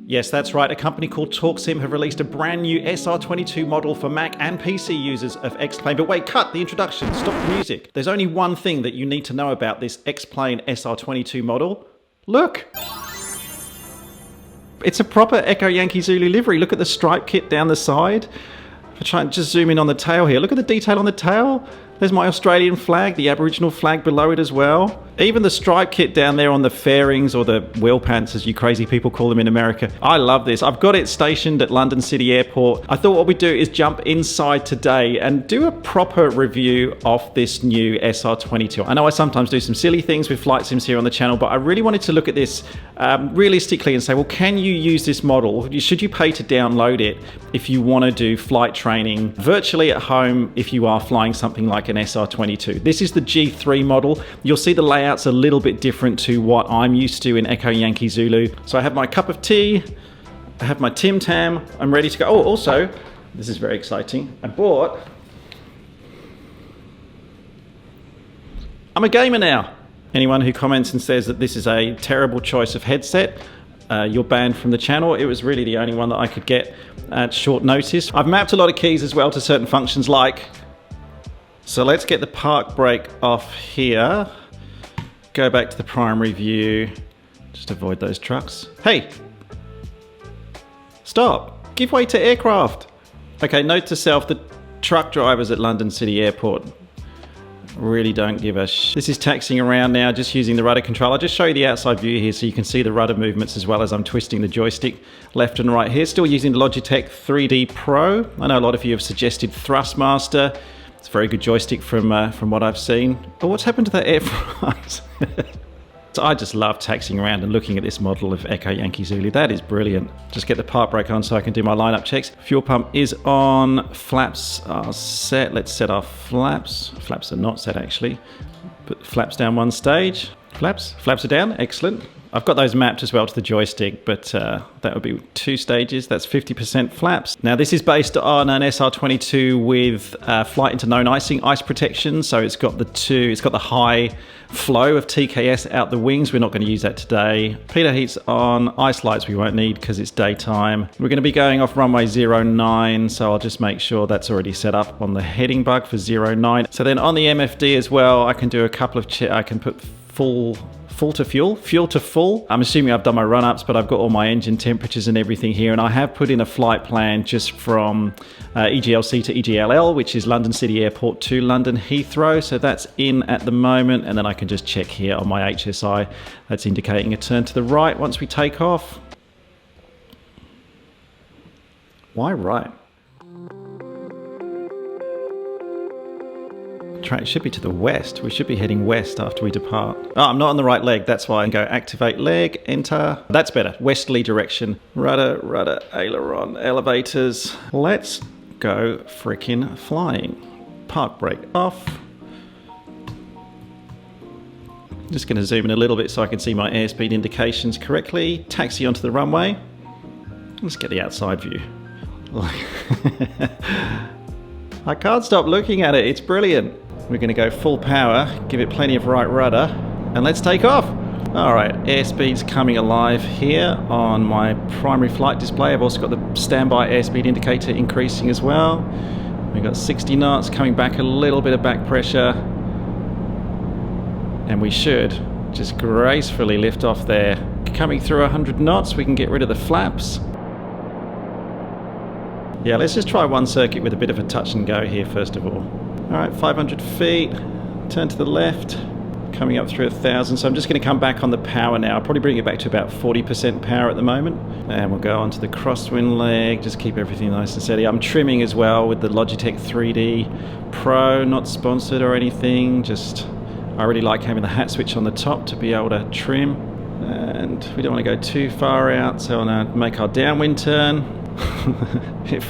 Yes, that's right. A company called TorqueSim have released a brand new SR22 model for Mac and PC users of XPlane. But wait, cut the introduction. Stop the music. There's only one thing that you need to know about this XPlane SR22 model. Look! It's a proper Echo Yankee Zulu livery. Look at the stripe kit down the side. If I try and just zoom in on the tail here, look at the detail on the tail. There's my Australian flag, the Aboriginal flag below it as well. Even the stripe kit down there on the fairings, or the wheel pants as you crazy people call them in America. I love this. I've got it stationed at London City Airport. I thought what we'd do is jump inside today and do a proper review of this new SR22. I know I sometimes do some silly things with flight sims here on the channel, but I really wanted to look at this realistically and say, well, can you use this model? Should you pay to download it if you want to do flight training virtually at home if you are flying something like an SR22? This is the G3 model. You'll see the layout's a little bit different to what I'm used to in Echo Yankee Zulu. So I have my cup of tea, I have my Tim Tam, I'm ready to go. Oh, also, this is very exciting. I'm a gamer now. Anyone who comments and says that this is a terrible choice of headset, you're banned from the channel. It was really the only one that I could get at short notice. I've mapped a lot of keys as well to certain functions like, so let's get the park brake off here. Go back to the primary view. Just avoid those trucks. Hey! Stop! Give way to aircraft! Okay, note to self, the truck drivers at London City Airport really don't give a This is taxiing around now, just using the rudder control. I'll just show you the outside view here so you can see the rudder movements as well as I'm twisting the joystick left and right here. Still using the Logitech 3D Pro. I know a lot of you have suggested Thrustmaster. It's a very good joystick from what I've seen. But what's happened to that air front? So I just love taxiing around and looking at this model of Echo Yankee Zulu. That is brilliant. Just get the park brake on so I can do my lineup checks. Fuel pump is on. Flaps are set. Let's set our flaps. Flaps are not set actually. Put the flaps down one stage. Flaps are down. Excellent. I've got those mapped as well to the joystick, but that would be 2 stages. That's 50% flaps. Now this is based on an SR22 with flight into known icing, ice protection. So it's got the high flow of TKS out the wings. We're not going to use that today. Pitot heat's on. Ice lights we won't need because it's daytime. We're going to be going off runway 09, so I'll just make sure that's already set up on the heading bug for 09. So then on the MFD as well, I can do a couple of I can put fuel to full. I'm assuming I've done my run-ups, but I've got all my engine temperatures and everything here, and I have put in a flight plan just from EGLC to EGLL, which is London City Airport to London Heathrow, so that's in at the moment, and then I can just check here on my HSI. That's indicating a turn to the right once we take off. Why right? Track should be to the west. We should be heading west after we depart. Oh, I'm not on the right leg. That's why I can go activate leg, enter. That's better. Westerly direction. Rudder, aileron, elevators. Let's go frickin' flying. Park brake off. Just going to zoom in a little bit so I can see my airspeed indications correctly. Taxi onto the runway. Let's get the outside view. I can't stop looking at it. It's brilliant. We're going to go full power, give it plenty of right rudder, and let's take off. All right, airspeed's coming alive here on my primary flight display. I've also got the standby airspeed indicator increasing as well. We've got 60 knots, coming back a little bit of back pressure, and we should just gracefully lift off there. Coming through 100 knots, we can get rid of the flaps. Yeah, let's just try one circuit with a bit of a touch and go here first of all. All right, 500 feet, turn to the left, coming up through 1,000. So I'm just going to come back on the power now. I'll probably bring it back to about 40% power at the moment. And we'll go onto the crosswind leg, just keep everything nice and steady. I'm trimming as well with the Logitech 3D Pro, not sponsored or anything. Just, I really like having the hat switch on the top to be able to trim. And we don't want to go too far out, so I'll now make our downwind turn. It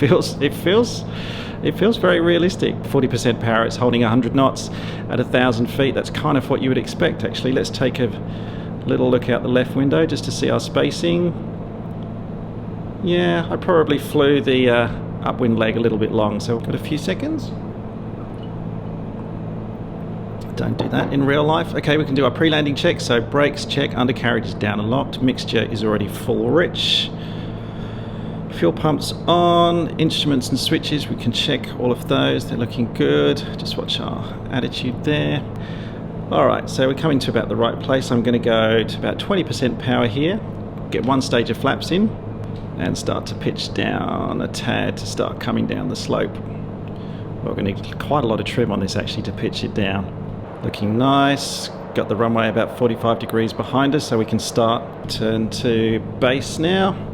feels very realistic. 40% power, it's holding 100 knots at 1,000 feet. That's kind of what you would expect actually. Let's take a little look out the left window just to see our spacing. Yeah, I probably flew the upwind leg a little bit long, so we've got a few seconds. Don't do that in real life. Okay, we can do our pre-landing check. So brakes check, undercarriage is down and locked, mixture is already full rich. Fuel pumps on, instruments and switches, we can check all of those, they're looking good. Just watch our attitude there. Alright, so we're coming to about the right place. I'm going to go to about 20% power here, get one stage of flaps in, and start to pitch down a tad to start coming down the slope. We're going to need quite a lot of trim on this actually to pitch it down. Looking nice. Got the runway about 45 degrees behind us, so we can start turn to base now.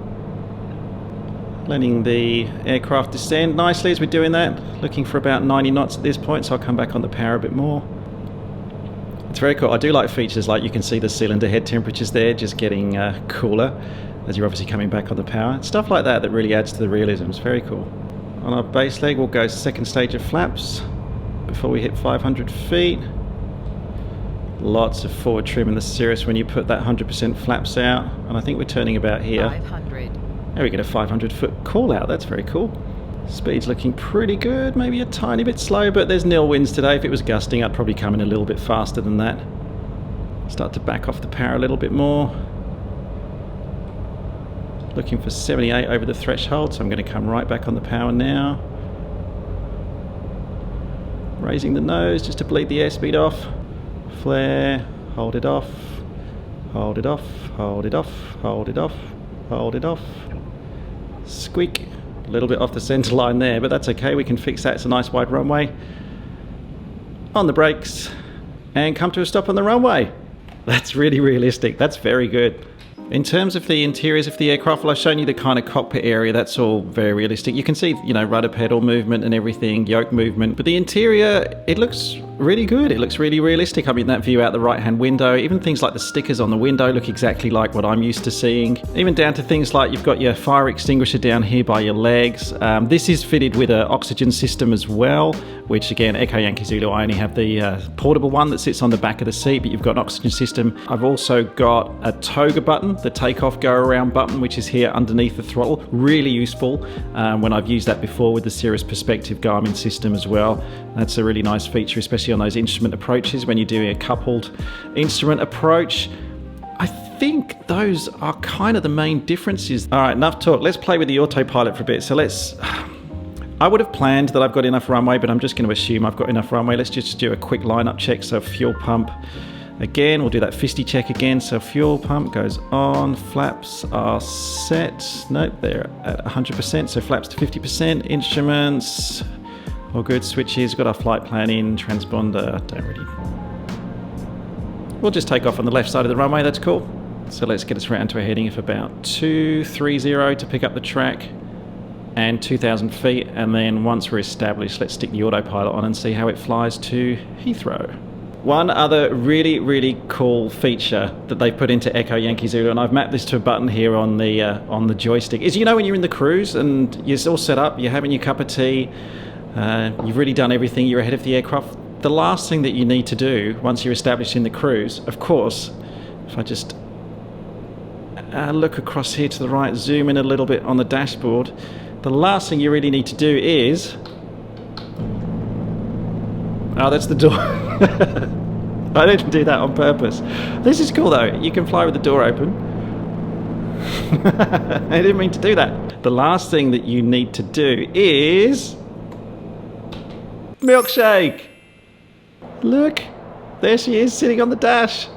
Letting the aircraft descend nicely as we're doing that. Looking for about 90 knots at this point, so I'll come back on the power a bit more. It's very cool. I do like features like you can see the cylinder head temperatures there just getting cooler as you're obviously coming back on the power. Stuff like that that really adds to the realism. It's very cool. On our base leg we'll go second stage of flaps before we hit 500 feet. Lots of forward trim in the Cirrus when you put that 100% flaps out, and I think we're turning about here. 500. There we get a 500 foot call out, that's very cool. Speed's looking pretty good, maybe a tiny bit slow, but there's nil winds today. If it was gusting I'd probably come in a little bit faster than that. Start to back off the power a little bit more. Looking for 78 over the threshold, so I'm going to come right back on the power now. Raising the nose just to bleed the airspeed off. Flare, hold it off, hold it off, hold it off, hold it off, hold it off. Squeak, a little bit off the center line there, but that's okay, we can fix that. It's a nice wide runway. On the brakes, and come to a stop on the runway. That's really realistic, that's very good. In terms of the interiors of the aircraft, well, I've shown you the kind of cockpit area. That's all very realistic. You can see, you know, rudder pedal movement and everything, yoke movement. But the interior, it looks really good. It looks really realistic. I mean, that view out the right-hand window, even things like the stickers on the window look exactly like what I'm used to seeing. Even down to things like you've got your fire extinguisher down here by your legs. This is fitted with an oxygen system as well, which again, Echo Yankee Zulu, I only have the portable one that sits on the back of the seat, but you've got an oxygen system. I've also got a toga button, the takeoff go around button, which is here underneath the throttle. Really useful when I've used that before with the Cirrus Perspective Garmin system as well. That's a really nice feature, especially on those instrument approaches when you're doing a coupled instrument approach. I think those are kind of the main differences. All right, enough talk. Let's play with the autopilot for a bit. So I would have planned that I've got enough runway, but I'm just going to assume I've got enough runway. Let's just do a quick lineup check. So fuel pump. Again, we'll do that fisty check again. So fuel pump goes on, flaps are set. Nope, they're at 100%, so flaps to 50%. Instruments, all good. Switches, got our flight plan in, transponder, don't really. We'll just take off on the left side of the runway, that's cool. So let's get us around to a heading of about 230 to pick up the track and 2,000 feet. And then once we're established, let's stick the autopilot on and see how it flies to Heathrow. One other really, really cool feature that they put into Echo Yankee Zulu, and I've mapped this to a button here on the joystick, is, you know, when you're in the cruise and you're all set up, you're having your cup of tea, you've really done everything, you're ahead of the aircraft. The last thing that you need to do once you're established in the cruise, of course, if I just look across here to the right, zoom in a little bit on the dashboard, the last thing you really need to do is... Oh, that's the door. I didn't do that on purpose. This is cool though. You can fly with the door open. I didn't mean to do that. The last thing that you need to do is... milkshake! Look, there she is sitting on the dash.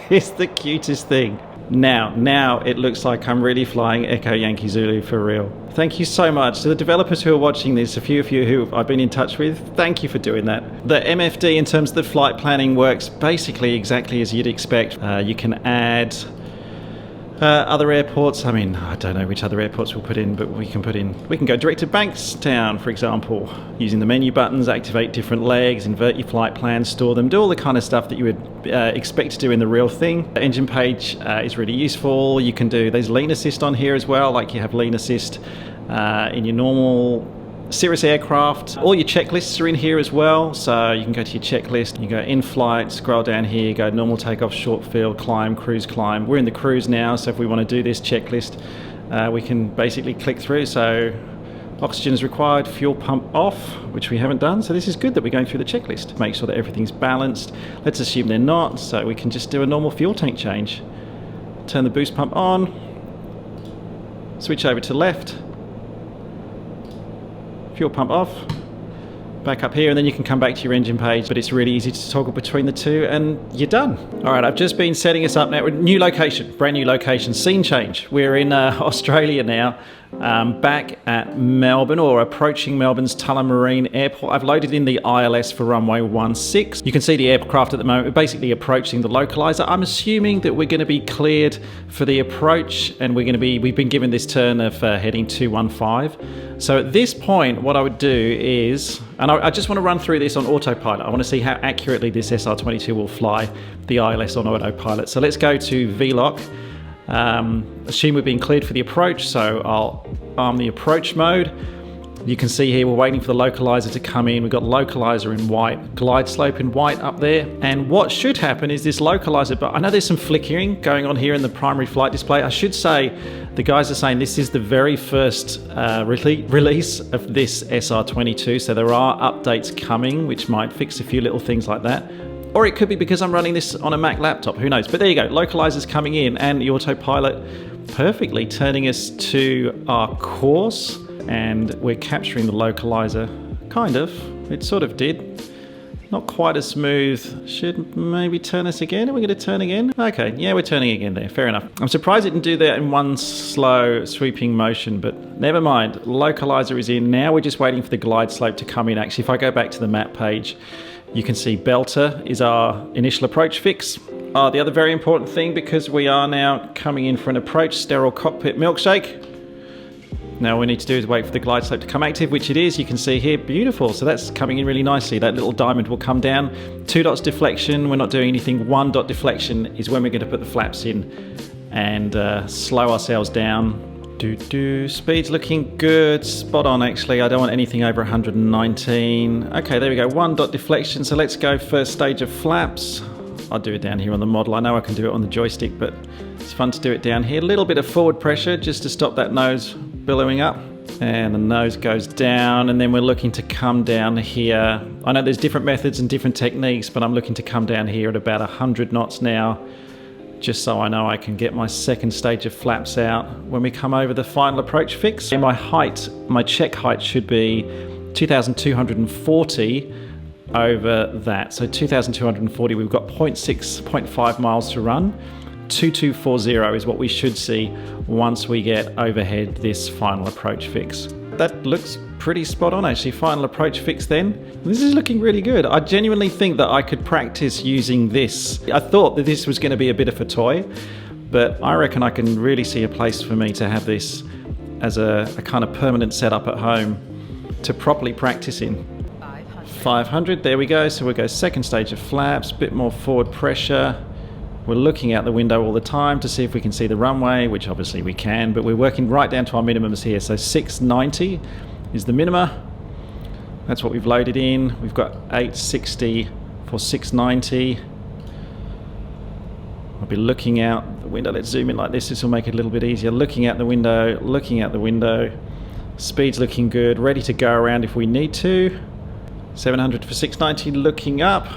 It's the cutest thing. Now it looks like I'm really flying Echo Yankee Zulu for real. Thank you so much to the developers who are watching this, a few of you who I've been in touch with. Thank you for doing that. The MFD in terms of the flight planning works basically exactly as you'd expect. You can add other airports. I mean, I don't know which other airports we'll put in, but we can go direct to Bankstown, for example, using the menu buttons, activate different legs, invert your flight plans, store them, do all the kind of stuff that you would expect to do in the real thing. The engine page is really useful. You can do, there's lane assist on here as well, like you have lane assist in your normal Cirrus aircraft. All your checklists are in here as well, so you can go to your checklist, you go in flight, scroll down here, go normal takeoff, short field, climb, cruise, climb. We're in the cruise now, so if we want to do this checklist, we can basically click through. So oxygen is required, fuel pump off, which we haven't done, so this is good that we're going through the checklist. Make sure that everything's balanced. Let's assume they're not, so we can just do a normal fuel tank change. Turn the boost pump on. switch over to left, fuel pump off, back up here, and then you can come back to your engine page, but it's really easy to toggle between the two and you're done. All right, I've just been setting us up now. New location, brand new location, scene change. We're in Australia now, back at Melbourne, or approaching Melbourne's Tullamarine Airport. I've loaded in the ILS for runway 16. You can see the aircraft at the moment. We're basically approaching the localizer. I'm assuming that we're going to be cleared for the approach, and we've been given this turn of heading 215. So at this point, what I would do is, and I just want to run through this on autopilot. I want to see how accurately this SR22 will fly the ILS on autopilot. So let's go to VLOC. Assume we've been cleared for the approach, so I'll arm the approach mode. You can see here we're waiting for the localizer to come in. We've got localizer in white, glide slope in white up there. And what should happen is this localizer, but I know there's some flickering going on here in the primary flight display. I should say, the guys are saying this is the very first release of this SR22, so there are updates coming which might fix a few little things like that. Or it could be because I'm running this on a Mac laptop, who knows? But there you go, localizer's coming in, and the autopilot perfectly turning us to our course, and we're capturing the localizer, kind of. It sort of did. Not quite as smooth. Should maybe turn us again? Are we going to turn again? Okay, yeah, we're turning again there, fair enough. I'm surprised it didn't do that in one slow sweeping motion, but never mind. Localizer is in. Now we're just waiting for the glide slope to come in. Actually, if I go back to the map page, you can see Belter is our initial approach fix. The other very important thing, because we are now coming in for an approach, sterile cockpit milkshake. Now all we need to do is wait for the glide slope to come active, which it is. You can see here, beautiful. So that's coming in really nicely. That little diamond will come down. 2 dots deflection, we're not doing anything. 1 dot deflection is when we're going to put the flaps in and slow ourselves down. Speed's looking good, spot on actually. I don't want anything over 119. Okay, there we go, 1 dot deflection. So let's go first stage of flaps. I'll do it down here on the model. I know I can do it on the joystick, but it's fun to do it down here. A little bit of forward pressure just to stop that nose billowing up. And the nose goes down, and then we're looking to come down here. I know there's different methods and different techniques, but I'm looking to come down here at about 100 knots now, just so I know I can get my second stage of flaps out when we come over the final approach fix. And my height, my check height should be 2,240 over that. So 2,240, we've got 0.5 miles to run. 2240 is what we should see once we get overhead this final approach fix. That looks pretty spot on actually. Final approach fix then. This is looking really good. I genuinely think that I could practice using this. I thought that this was going to be a bit of a toy, but I reckon I can really see a place for me to have this as a kind of permanent setup at home to properly practice in. 500, there we go. So we'll go second stage of flaps, bit more forward pressure. We're looking out the window all the time to see if we can see the runway, which obviously we can, but we're working right down to our minimums here. So 690 is the minima. That's what we've loaded in. We've got 860 for 690. I'll be looking out the window. Let's zoom in like this. This will make it a little bit easier. Looking out the window, looking out the window. Speed's looking good, ready to go around if we need to. 700 for 690, looking up.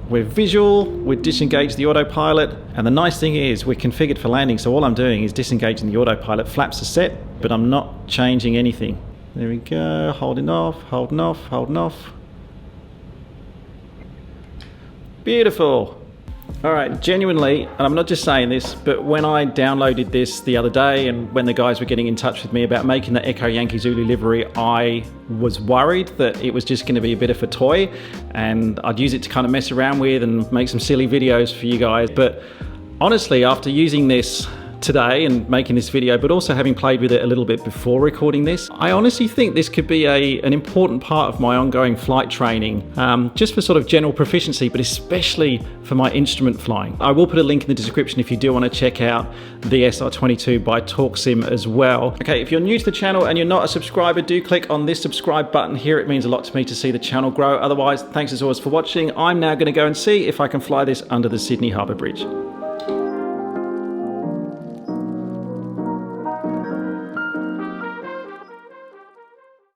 We're visual, we've disengaged the autopilot, and the nice thing is we're configured for landing, so all I'm doing is disengaging the autopilot. Flaps are set, but I'm not changing anything. There we go, holding off, holding off, holding off. Beautiful. All right, genuinely, and I'm not just saying this, but when I downloaded this the other day and when the guys were getting in touch with me about making the Echo Yankee Zulu livery, I was worried that it was just going to be a bit of a toy and I'd use it to kind of mess around with and make some silly videos for you guys. But honestly, after using this today and making this video, but also having played with it a little bit before recording this, I honestly think this could be an important part of my ongoing flight training, just for sort of general proficiency, but especially for my instrument flying. I will put a link in the description if you do want to check out the SR22 by TorqueSim as well. Okay, if you're new to the channel and you're not a subscriber, do click on this subscribe button here. It means a lot to me to see the channel grow. Otherwise, thanks as always for watching. I'm now going to go and see if I can fly this under the Sydney Harbour Bridge.